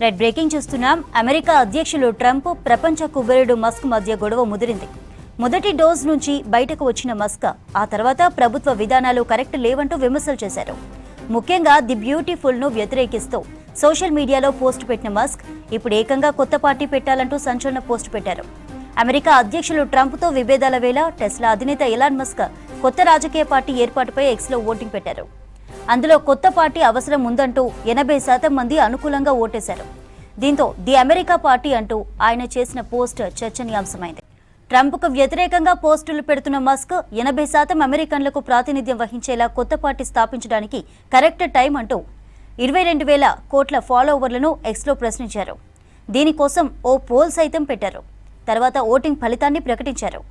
Red breaking చూస్తున్నాం. America అధ్యక్షులు Trump ప్రపంచ కుబేరుడు మస్క్ మధ్య గొడవ ముదిరింది. మొదటి డోస్ నుంచి బయటకు వచ్చిన మస్క్ ఆ తర్వాత ప్రభుత్వ విధానాలు కరెక్ట్ లేవంటూ విమర్శలు చేశారు. ముఖ్యంగా ది బ్యూటిఫుల్ ను వ్యతిరేకిస్తూ సోషల్ మీడియాలో పోస్ట్ పెట్టిన మస్క్ ఇప్పుడు ఏకంగా కొత్త పార్టీ పెట్టాలంటూ సంచలన పోస్ట్ పెట్టారు. అమెరికా అధ్యక్షులు ట్రంప్తో విభేదాల వేళ టెస్లా అధినేత ఎలాన్ మస్క్ కొత్త రాజకీయ పార్టీ ఏర్పాటుపై ఎక్స్లో ఓటింగ్ పెట్టారు. అందులో కొత్త పార్టీ అవసరం ఉందంటూ 80% మంది అనుకూలంగా ఓటేశారు. దీంతో ది అమెరికా పార్టీ అంటూ ఆయన చేసిన పోస్ట్ చర్చనీయాంశమైంది. ట్రంప్కు వ్యతిరేకంగా పోస్టులు పెడుతున్న మస్క్ 80% అమెరికన్లకు ప్రాతినిధ్యం వహించేలా కొత్త పార్టీ స్థాపించడానికి కరెక్ట్ టైం అంటూ 22,000 కోట్ల ఫాలోవర్లను ఎక్స్లో ప్రశ్నించారు. దీనికోసం ఓ పోల్ సైతం పెట్టారు. తర్వాత ఓటింగ్ ఫలితాన్ని ప్రకటించారు.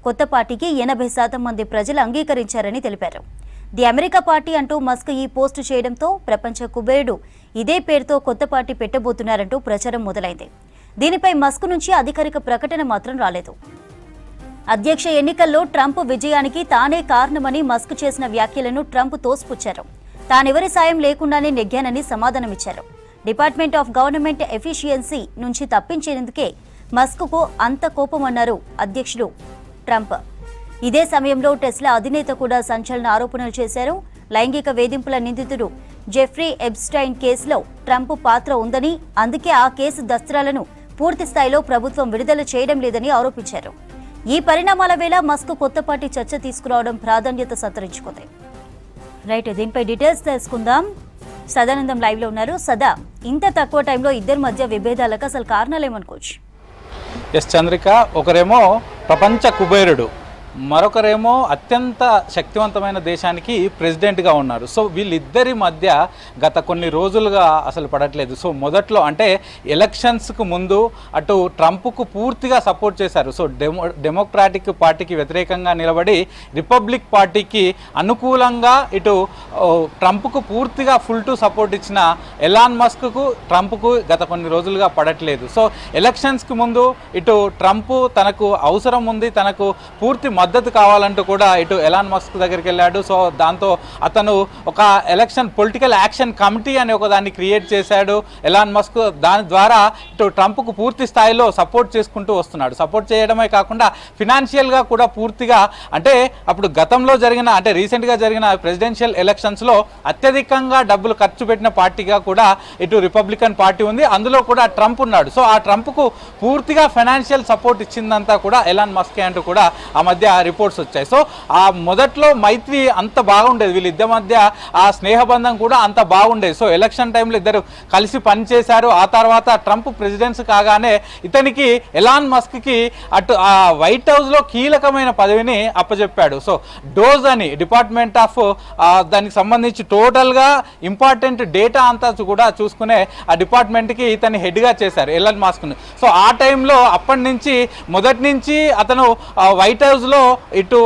కొత్త పార్టీకి 80% మంది ప్రజలు అంగీకరించారని తెలిపారు. ది అమెరికా పార్టీ అంటూ మస్క్ ఈ పోస్టు చేయడంతో ప్రపంచ కుబేరుడు ఇదే పేరుతో కొత్త పార్టీ పెట్టబోతున్నారంటూ ప్రచారం మొదలైంది. దీనిపై మస్క్ నుంచి అధికారిక ప్రకటన మాత్రం రాలేదు. అధ్యక్ష ఎన్నికల్లో ట్రంప్ విజయానికి తానే కారణమని మస్క్ చేసిన వ్యాఖ్యలను ట్రంప్ తోసిపుచ్చారు. తానెవరి సాయం లేకుండానే నెగ్గానని సమాధానమిచ్చారు. డిపార్ట్మెంట్ ఆఫ్ గవర్నమెంట్ ఎఫిషియన్సీ నుంచి తప్పించేందుకే మస్క్కు అంత కోపమన్నారు అధ్యక్షుడు ట్రంప్. ఇదే సమయంలో టెస్లా అధినేత కూడా సంచలన ఆరోపణలు చేశారు. లైంగిక వేధింపుల నిందితుడు జెఫ్రీ ఎప్స్టైన్ కేసులో ట్రంప్ పాత్ర ఉందని, అందుకే ఆ కేసు దస్త్రాలను పూర్తి స్థాయిలో ప్రభుత్వం విడుదల చేయడం లేదని ఆరోపించారు. ఈ పరిణామాల వేళ మస్క్ కొత్త పార్టీ చర్చ తీసుకురావడం ప్రాధాన్యత సంతరించుకుంది. రైట్, దీనిపై డీటెయిల్స్ తెలుసుకుందాం. సదానందం లైవ్ లో ఉన్నారు. సదా, ఇంత తక్కువ టైంలో ఇద్దరి మధ్య విభేదాలకు అసలు కారణాలు ఏమనుకోవచ్చు? ఎస్ చంద్రిక, ఒకరేమో ప్రపంచ కుబేరుడు, మరొకరేమో అత్యంత శక్తివంతమైన దేశానికి ప్రెసిడెంట్గా ఉన్నారు. సో వీళ్ళిద్దరి మధ్య గత కొన్ని రోజులుగా అసలు పడట్లేదు. సో మొదట్లో అంటే ఎలక్షన్స్కు ముందు అటు ట్రంప్కు పూర్తిగా సపోర్ట్ చేశారు. సో డెమోక్రాటిక్ పార్టీకి వ్యతిరేకంగా నిలబడి రిపబ్లిక్ పార్టీకి అనుకూలంగా ఇటు ట్రంప్కు పూర్తిగా ఫుల్ టు సపోర్ట్ ఇచ్చిన ఎలాన్ మస్క్కు ట్రంప్కు గత కొన్ని రోజులుగా పడట్లేదు. సో ఎలక్షన్స్కి ముందు ఇటు ట్రంప్ తనకు అవసరం ఉంది, తనకు పూర్తి మద్దతు కావాలంటూ కూడా ఇటు ఎలాన్ మస్క్ దగ్గరికి వెళ్ళాడు. సో దాంతో అతను ఒక ఎలక్షన్ పొలిటికల్ యాక్షన్ కమిటీ అనే ఒక దాన్ని క్రియేట్ చేశాడు ఎలాన్ మస్క్. దాని ద్వారా ఇటు ట్రంప్కు పూర్తి స్థాయిలో సపోర్ట్ చేసుకుంటూ వస్తున్నాడు. సపోర్ట్ చేయడమే కాకుండా ఫినాన్షియల్గా కూడా పూర్తిగా, అంటే అప్పుడు గతంలో జరిగిన అంటే రీసెంట్గా జరిగిన ప్రెసిడెన్షియల్ ఎలక్షన్స్లో అత్యధికంగా డబ్బులు ఖర్చు పెట్టిన పార్టీగా కూడా ఇటు రిపబ్లికన్ పార్టీ ఉంది. అందులో కూడా ట్రంప్ ఉన్నాడు. సో ఆ ట్రంప్కు పూర్తిగా ఫైనాన్షియల్ సపోర్ట్ ఇచ్చిందంతా కూడా ఎలాన్ మస్కే అంటూ కూడా ఆ మధ్య రిపోర్ట్స్ వచ్చాయి. సో ఆ మొదట్లో మైత్రి అంత బాగుండేది, వీళ్ళిద్దరి మధ్య ఆ స్నేహబంధం కూడా అంత బాగుండేది. సో ఎలక్షన్ టైంలో ఇద్దరు కలిసి పనిచేశారు. ఆ తర్వాత ట్రంప్ ప్రెసిడెన్స్ కాగానే ఇతనికి ఎలాన్ మస్క్కి అటు ఆ వైట్ హౌస్లో కీలకమైన పదవిని అప్పచెప్పాడు. సో డోజ్ అని డిపార్ట్మెంట్ ఆఫ్ దానికి సంబంధించి టోటల్గా ఇంపార్టెంట్ డేటా అంతా కూడా చూసుకునే ఆ డిపార్ట్మెంట్కి ఇతన్ని హెడ్గా చేశారు ఎలాన్ మస్క్ని. సో ఆ టైంలో అప్పటి నుంచి మొదటి నుంచి అతను వైట్ హౌస్లో ఇటు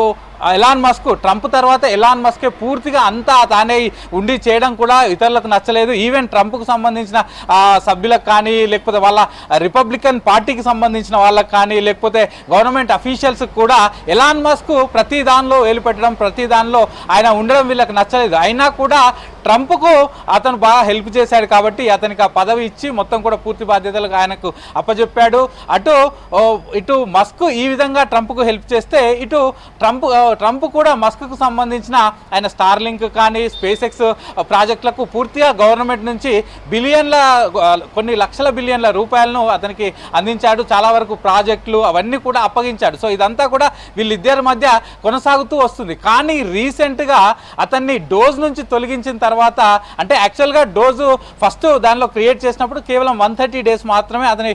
ఎలాన్ మస్క్, ట్రంప్ తర్వాత ఎలాన్ మస్కే పూర్తిగా అంతా తానే ఉండి చేయడం కూడా ఇతరులకు నచ్చలేదు. ఈవెన్ ట్రంప్కు సంబంధించిన సభ్యులకు కానీ, లేకపోతే వాళ్ళ రిపబ్లికన్ పార్టీకి సంబంధించిన వాళ్ళకి కానీ, లేకపోతే గవర్నమెంట్ అఫీషియల్స్కి కూడా ఎలాన్ మస్క్ ప్రతి దానిలో వేలుపెట్టడం, ప్రతి దానిలో ఆయన ఉండడం వీళ్ళకి నచ్చలేదు. అయినా కూడా ట్రంప్కు అతను బాగా హెల్ప్ చేశాడు కాబట్టి అతనికి ఆ పదవి ఇచ్చి మొత్తం కూడా పూర్తి బాధ్యతలకు ఆయనకు అప్పచెప్పాడు. ఇటు మస్క్ ఈ విధంగా ట్రంప్కు హెల్ప్ చేస్తే ఇటు ట్రంప్ కూడా మస్క్కు సంబంధించిన ఆయన స్టార్లింక్ కానీ స్పేస్ ఎక్స్ ప్రాజెక్టులకు పూర్తిగా గవర్నమెంట్ నుంచి కొన్ని లక్షల బిలియన్ల రూపాయలను అతనికి అందించాడు. చాలా వరకు ప్రాజెక్టులు అవన్నీ కూడా అప్పగించాడు. సో ఇదంతా కూడా వీళ్ళిద్దరి మధ్య కొనసాగుతూ వస్తుంది. కానీ రీసెంట్గా అతన్ని డోజ్ నుంచి తొలగించిన తర్వాత, అంటే యాక్చువల్గా డోజు ఫస్ట్ దానిలో క్రియేట్ చేసినప్పుడు కేవలం 130 days మాత్రమే అతని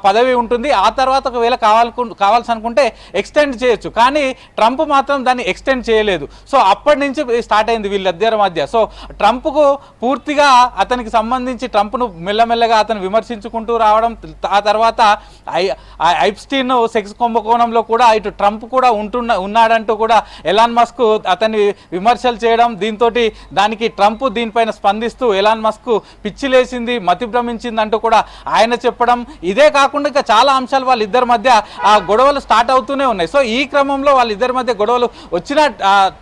పదవి ఉంటుంది. ఆ తర్వాత ఒకవేళ కావాల్సి అనుకుంటే ఎక్స్టెండ్ చేయొచ్చు. కానీ ట్రంప్ మాత్రం దాన్ని ఎక్స్టెండ్ చేయలేదు. సో అప్పటి నుంచి స్టార్ట్ అయింది వీళ్ళిద్దరి మధ్య. సో ట్రంప్కు పూర్తిగా అతనికి సంబంధించి ట్రంప్ను మెల్లమెల్లగా అతను విమర్శించుకుంటూ రావడం, ఆ తర్వాత ఐప్స్టీన్ సెక్స్ కుంభకోణంలో కూడా ఇటు ట్రంప్ కూడా ఉన్నాడంటూ కూడా ఎలాన్ మస్క్ అతన్ని విమర్శలు చేయడం, దీంతో దానికి ట్రంప్ ట్రంప్ దీనిపైన స్పందిస్తూ ఎలాన్ మస్క్ పిచ్చి లేసింది, మతి భ్రమించింది అంటూ కూడా ఆయన చెప్పడం, ఇదే కాకుండా ఇంకా చాలా అంశాలు వాళ్ళిద్దరి మధ్య ఆ గొడవలు స్టార్ట్ అవుతూనే ఉన్నాయి. సో ఈ క్రమంలో వాళ్ళిద్దరి మధ్య గొడవలు వచ్చిన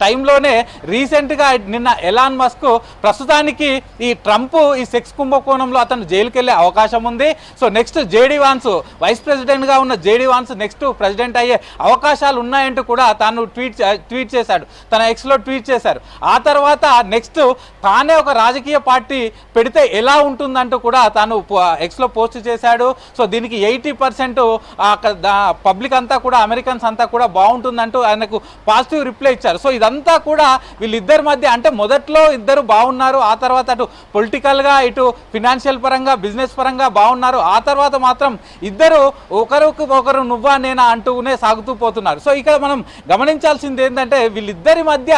టైంలోనే రీసెంట్గా నిన్న ఎలాన్ మస్క్ ప్రస్తుతానికి ఈ ట్రంప్ ఈ సెక్స్ కుంభకోణంలో అతను జైలుకి వెళ్ళే అవకాశం ఉంది. So next JD Vance, vice ప్రెసిడెంట్గా ఉన్న జేడీ వాన్స్ నెక్స్ట్ ప్రెసిడెంట్ అయ్యే అవకాశాలు ఉన్నాయంటూ కూడా తాను ట్వీట్ చేశాడు, తన ఎక్స్లో ట్వీట్ చేశారు. ఆ తర్వాత నెక్స్ట్ తానే ఒక రాజకీయ పార్టీ పెడితే ఎలా ఉంటుందంటూ కూడా తాను ఎక్స్లో పోస్ట్ చేశాడు. సో దీనికి 80% పబ్లిక్ అంతా కూడా, అమెరికన్స్ అంతా కూడా బాగుంటుందంటూ ఆయనకు పాజిటివ్ రిప్లై ఇచ్చారు. సో ఇదంతా కూడా వీళ్ళిద్దరి మధ్య, అంటే మొదట్లో ఇద్దరు బాగున్నారు, ఆ తర్వాత అటు పొలిటికల్గా ఇటు ఫినాన్షియల్ పరంగా బిజినెస్ పరంగా బాగున్నారు, ఆ తర్వాత మాత్రం ఇద్దరు ఒకరు నువ్వా నేనా అంటూనే సాగుతూ పోతున్నారు. సో ఇక్కడ మనం గమనించాల్సింది ఏంటంటే వీళ్ళిద్దరి మధ్య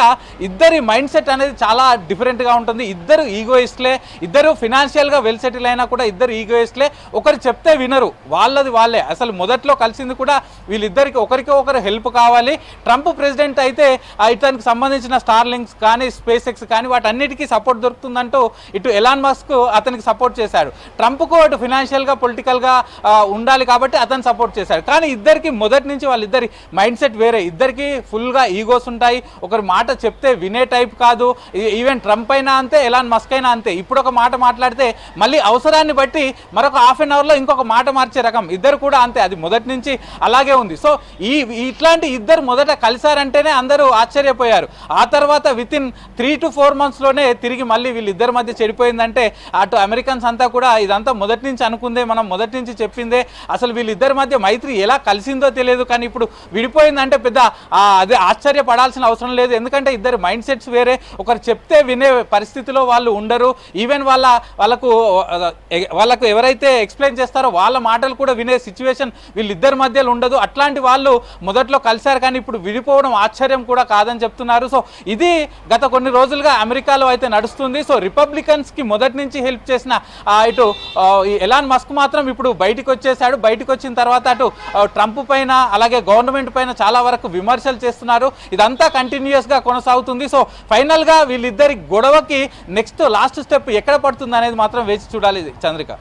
ఇద్దరి మైండ్ సెట్ అనేది చాలా డిఫరెంట్గా ఉంటుంది. ఇద్దరు ఈగోయిస్ట్లే, ఇద్దరు ఫినాన్షియల్గా వెల్ సెటిల్ అయినా కూడా ఇద్దరు ఈగోయిస్ట్లే. ఒకరు చెప్తే వినరు, వాళ్ళది వాళ్ళే. అసలు మొదట్లో కలిసింది కూడా వీళ్ళిద్దరికి ఒకరికి ఒకరు హెల్ప్ కావాలి. ట్రంప్ ప్రెసిడెంట్ అయితే ఇతనికి సంబంధించిన స్టార్లింక్స్ కానీ స్పేస్ ఎక్స్ కానీ వాటన్నిటికీ సపోర్ట్ దొరుకుతుందంటూ ఇటు ఎలాన్ మస్క్ అతనికి సపోర్ట్ చేశాడు. ట్రంప్కు అటు ఫినాన్షియల్గా పొలిటికల్గా ఉండాలి కాబట్టి అతను సపోర్ట్ చేశాడు. కానీ ఇద్దరికి మొదటి నుంచి వాళ్ళిద్దరి మైండ్ సెట్ వేరే, ఇద్దరికి ఫుల్గా ఈగోస్ ఉంటాయి. ఒకరి మాట చెప్తే వినే టైప్ కాదు. ఈవెన్ ట్రంప్ అయినా అంతే, ఎలాన్ మస్క్ అయినా అంతే. ఇప్పుడు ఒక మాట మాట్లాడితే మళ్ళీ అవసరాన్ని బట్టి మరొక హాఫ్ అన్ అవర్లో ఇంకొక మాట మార్చే రకం. ఇద్దరు కూడా అంతే, అది మొదటి నుంచి అలాగే ఉంది. సో ఇట్లాంటి ఇద్దరు మొదట కలిసారంటేనే అందరూ ఆశ్చర్యపోయారు. ఆ తర్వాత వితిన్ 3 to 4 monthsలోనే తిరిగి మళ్ళీ వీళ్ళిద్దరి మధ్య చెడిపోయిందంటే అటు అమెరికన్స్ అంతా కూడా ఇదంతా మొదటి నుంచి అనుకుందే, మనం మొదటి నుంచి చెప్పిందే. అసలు వీళ్ళిద్దరి మధ్య మైత్రి ఎలా కలిసిందో తెలియదు, కానీ ఇప్పుడు విడిపోయిందంటే పెద్ద అదే ఆశ్చర్యపడాల్సిన అవసరం లేదు. ఎందుకంటే ఇద్దరు మైండ్ సెట్స్ వేరే, ఒకరు చెప్తే వినే పరిస్థితిలో వాళ్ళు ఉండరు. ఈవెన్ వాళ్ళకు ఎవరైతే ఎక్స్ప్లెయిన్ చేస్తారో వాళ్ళ మాటలు కూడా వినే సిచ్యువేషన్ వీళ్ళిద్దరి మధ్యలో ఉండదు. అట్లాంటి వాళ్ళు మొదట్లో కలిశారు, కానీ ఇప్పుడు విడిపోవడం ఆశ్చర్యం కూడా కాదని చెప్తున్నారు. సో ఇది గత కొన్ని రోజులుగా అమెరికాలో అయితే నడుస్తుంది. సో రిపబ్లికన్స్కి మొదటి నుంచి హెల్ప్ చేసిన ఇటు ఎలాన్ మస్క్ మాత్రం ఇప్పుడు బయటికి వచ్చేసాడు. బయటకు వచ్చిన తర్వాత అటు ట్రంప్ పైన అలాగే గవర్నమెంట్ పైన చాలా వరకు విమర్శలు చేస్తున్నారు. ఇదంతా కంటిన్యూస్గా కొనసాగుతుంది. సో ఫైనల్గా వీళ్ళిద్దరి గొడవకి నెక్స్ట్ లాస్ట్ స్టెప్ ఎక్కడ పడుతుంది అనేది మాత్రం వేచి చూడాలి చంద్రిక.